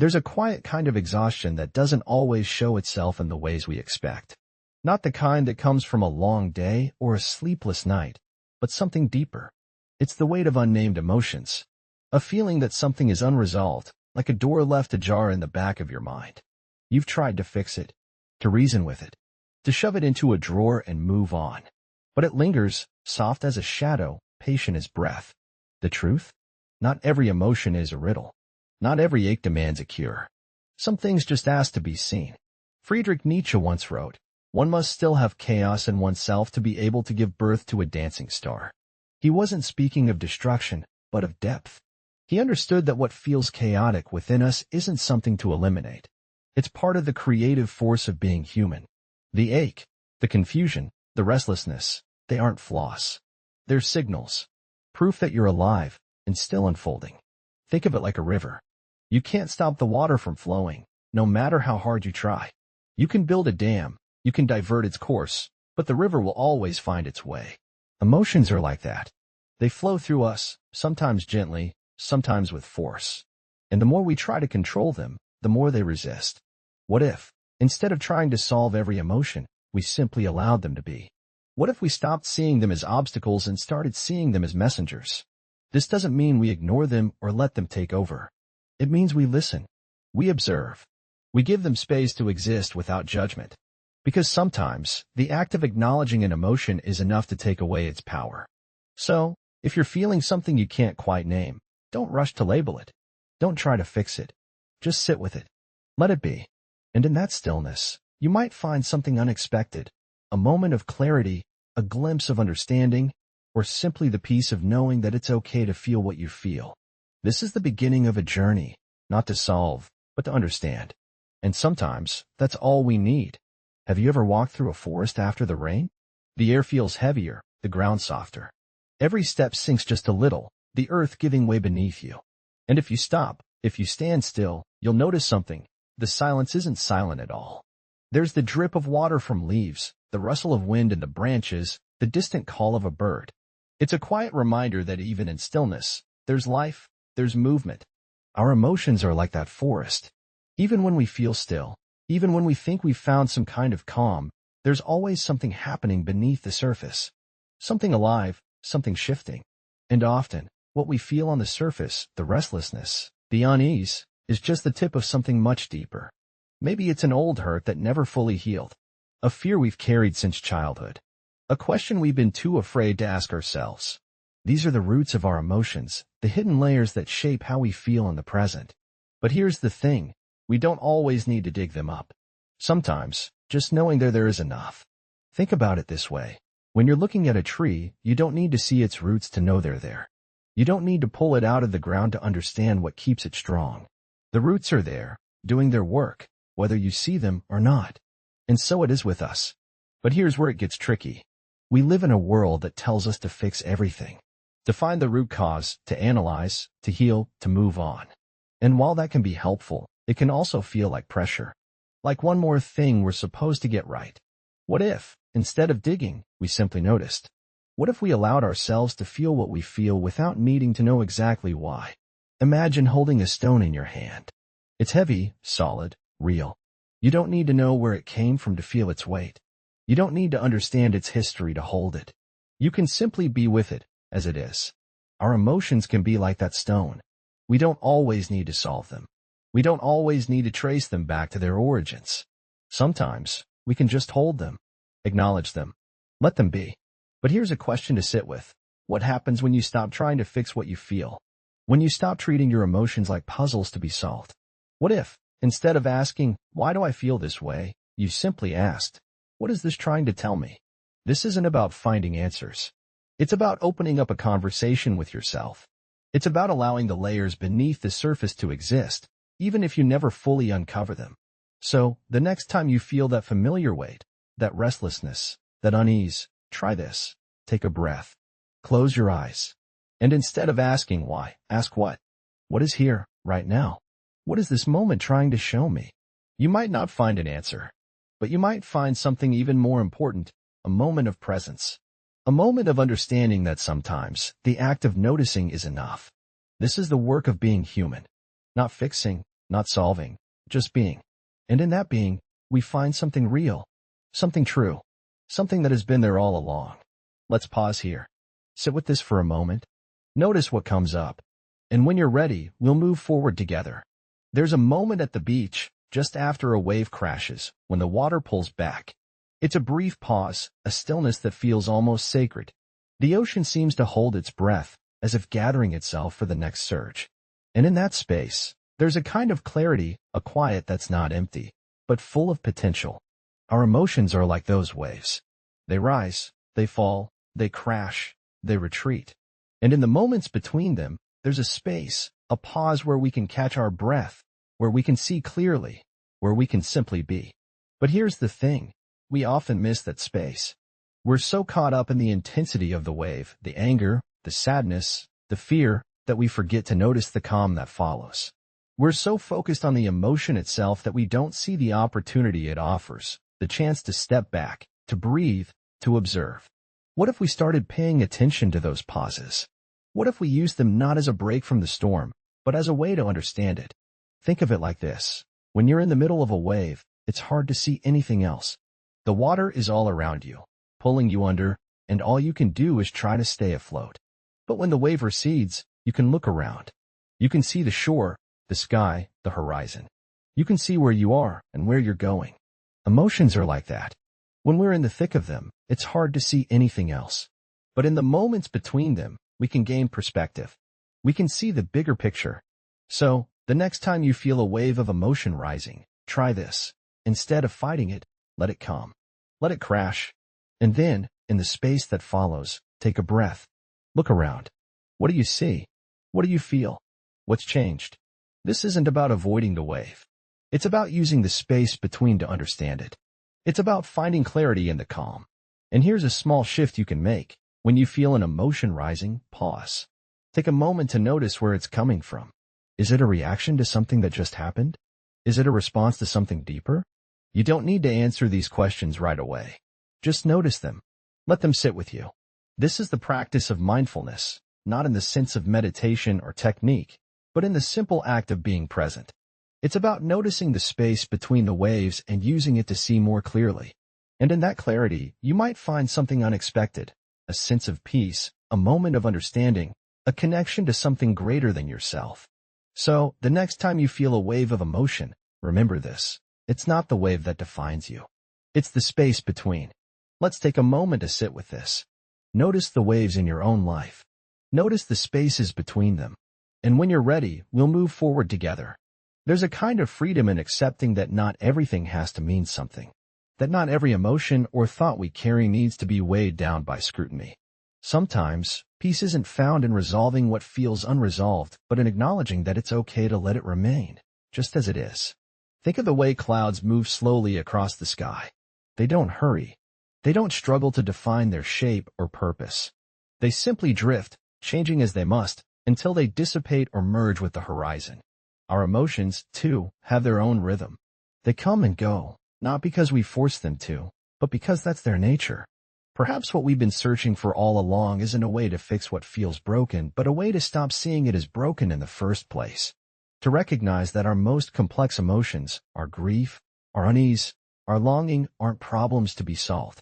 There's a quiet kind of exhaustion that doesn't always show itself in the ways we expect. Not the kind that comes from a long day or a sleepless night, but something deeper. It's the weight of unnamed emotions. A feeling that something is unresolved, like a door left ajar in the back of your mind. You've tried to fix it, to reason with it, to shove it into a drawer and move on. But it lingers, soft as a shadow, patient as breath. The truth? Not every emotion is a riddle. Not every ache demands a cure. Some things just ask to be seen. Friedrich Nietzsche once wrote, "One must still have chaos in oneself to be able to give birth to a dancing star." He wasn't speaking of destruction, but of depth. He understood that what feels chaotic within us isn't something to eliminate. It's part of the creative force of being human. The ache, the confusion, the restlessness, they aren't flaws. They're signals. Proof that you're alive and still unfolding. Think of it like a river. You can't stop the water from flowing, no matter how hard you try. You can build a dam, you can divert its course, but the river will always find its way. Emotions are like that. They flow through us, sometimes gently, sometimes with force. And the more we try to control them, the more they resist. What if, instead of trying to solve every emotion, we simply allowed them to be? What if we stopped seeing them as obstacles and started seeing them as messengers? This doesn't mean we ignore them or let them take over. It means we listen. We observe. We give them space to exist without judgment. Because sometimes, the act of acknowledging an emotion is enough to take away its power. So, if you're feeling something you can't quite name, don't rush to label it. Don't try to fix it. Just sit with it. Let it be. And in that stillness, you might find something unexpected, a moment of clarity, a glimpse of understanding, or simply the peace of knowing that it's okay to feel what you feel. This is the beginning of a journey, not to solve, but to understand. And sometimes, that's all we need. Have you ever walked through a forest after the rain? The air feels heavier, the ground softer. Every step sinks just a little, the earth giving way beneath you. And if you stop, if you stand still, you'll notice something. The silence isn't silent at all. There's the drip of water from leaves, the rustle of wind in the branches, the distant call of a bird. It's a quiet reminder that even in stillness, there's life, there's movement. Our emotions are like that forest. Even when we feel still, even when we think we've found some kind of calm, there's always something happening beneath the surface. Something alive, something shifting. And often, what we feel on the surface, the restlessness, the unease, is just the tip of something much deeper. Maybe it's an old hurt that never fully healed. A fear we've carried since childhood. A question we've been too afraid to ask ourselves. These are the roots of our emotions, the hidden layers that shape how we feel in the present. But here's the thing. We don't always need to dig them up. Sometimes, just knowing they're there is enough. Think about it this way. When you're looking at a tree, you don't need to see its roots to know they're there. You don't need to pull it out of the ground to understand what keeps it strong. The roots are there, doing their work, whether you see them or not. And so it is with us. But here's where it gets tricky. We live in a world that tells us to fix everything. To find the root cause, to analyze, to heal, to move on. And while that can be helpful, it can also feel like pressure. Like one more thing we're supposed to get right. What if, instead of digging, we simply noticed? What if we allowed ourselves to feel what we feel without needing to know exactly why? Imagine holding a stone in your hand. It's heavy, solid, real. You don't need to know where it came from to feel its weight. You don't need to understand its history to hold it. You can simply be with it, as it is. Our emotions can be like that stone. We don't always need to solve them. We don't always need to trace them back to their origins. Sometimes, we can just hold them, acknowledge them, let them be. But here's a question to sit with. What happens when you stop trying to fix what you feel? When you stop treating your emotions like puzzles to be solved? What if, instead of asking, "Why do I feel this way?" you simply asked, "What is this trying to tell me?" This isn't about finding answers. It's about opening up a conversation with yourself. It's about allowing the layers beneath the surface to exist, even if you never fully uncover them. So, the next time you feel that familiar weight, that restlessness, that unease, try this. Take a breath. Close your eyes. And instead of asking why, ask what. What is here, right now? What is this moment trying to show me? You might not find an answer, but you might find something even more important, a moment of presence. A moment of understanding that sometimes the act of noticing is enough. This is the work of being human. Not fixing, not solving, just being. And in that being, we find something real, something true, something that has been there all along. Let's pause here. Sit with this for a moment. Notice what comes up. And when you're ready, we'll move forward together. There's a moment at the beach, just after a wave crashes, when the water pulls back. It's a brief pause, a stillness that feels almost sacred. The ocean seems to hold its breath, as if gathering itself for the next surge. And in that space, there's a kind of clarity, a quiet that's not empty, but full of potential. Our emotions are like those waves. They rise, they fall, they crash, they retreat. And in the moments between them, there's a space, a pause where we can catch our breath, where we can see clearly, where we can simply be. But here's the thing, we often miss that space. We're so caught up in the intensity of the wave, the anger, the sadness, the fear, that we forget to notice the calm that follows. We're so focused on the emotion itself that we don't see the opportunity it offers, the chance to step back, to breathe, to observe. What if we started paying attention to those pauses? What if we used them not as a break from the storm, but as a way to understand it? Think of it like this. When you're in the middle of a wave, it's hard to see anything else. The water is all around you, pulling you under, and all you can do is try to stay afloat. But when the wave recedes, you can look around. You can see the shore, the sky, the horizon. You can see where you are and where you're going. Emotions are like that. When we're in the thick of them, it's hard to see anything else. But in the moments between them, we can gain perspective. We can see the bigger picture. So, the next time you feel a wave of emotion rising, try this. Instead of fighting it, let it come. Let it crash. And then, in the space that follows, take a breath. Look around. What do you see? What do you feel? What's changed? This isn't about avoiding the wave. It's about using the space between to understand it. It's about finding clarity in the calm. And here's a small shift you can make. When you feel an emotion rising, pause. Take a moment to notice where it's coming from. Is it a reaction to something that just happened? Is it a response to something deeper? You don't need to answer these questions right away. Just notice them. Let them sit with you. This is the practice of mindfulness, not in the sense of meditation or technique, but in the simple act of being present. It's about noticing the space between the waves and using it to see more clearly. And in that clarity, you might find something unexpected, a sense of peace, a moment of understanding, a connection to something greater than yourself. So, the next time you feel a wave of emotion, remember this. It's not the wave that defines you. It's the space between. Let's take a moment to sit with this. Notice the waves in your own life. Notice the spaces between them. And when you're ready, we'll move forward together. There's a kind of freedom in accepting that not everything has to mean something. That not every emotion or thought we carry needs to be weighed down by scrutiny. Sometimes, peace isn't found in resolving what feels unresolved, but in acknowledging that it's okay to let it remain, just as it is. Think of the way clouds move slowly across the sky. They don't hurry. They don't struggle to define their shape or purpose. They simply drift, changing as they must, until they dissipate or merge with the horizon. Our emotions, too, have their own rhythm. They come and go, not because we force them to, but because that's their nature. Perhaps what we've been searching for all along isn't a way to fix what feels broken, but a way to stop seeing it as broken in the first place. To recognize that our most complex emotions, our grief, our unease, our longing, aren't problems to be solved.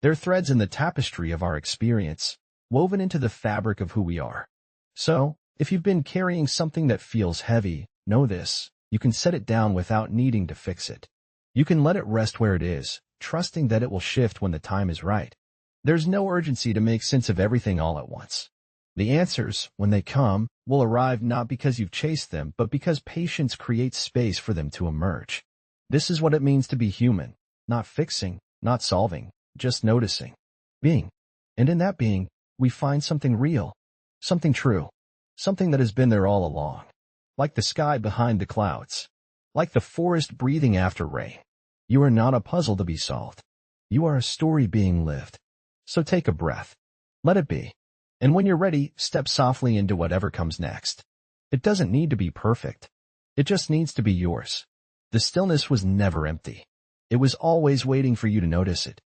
They're threads in the tapestry of our experience, woven into the fabric of who we are. So, if you've been carrying something that feels heavy, know this, you can set it down without needing to fix it. You can let it rest where it is, trusting that it will shift when the time is right. There's no urgency to make sense of everything all at once. The answers, when they come, will arrive not because you've chased them, but because patience creates space for them to emerge. This is what it means to be human, not fixing, not solving, just noticing, being. And in that being, we find something real, something true, something that has been there all along. Like the sky behind the clouds. Like the forest breathing after rain. You are not a puzzle to be solved. You are a story being lived. So take a breath. Let it be. And when you're ready, step softly into whatever comes next. It doesn't need to be perfect. It just needs to be yours. The stillness was never empty. It was always waiting for you to notice it,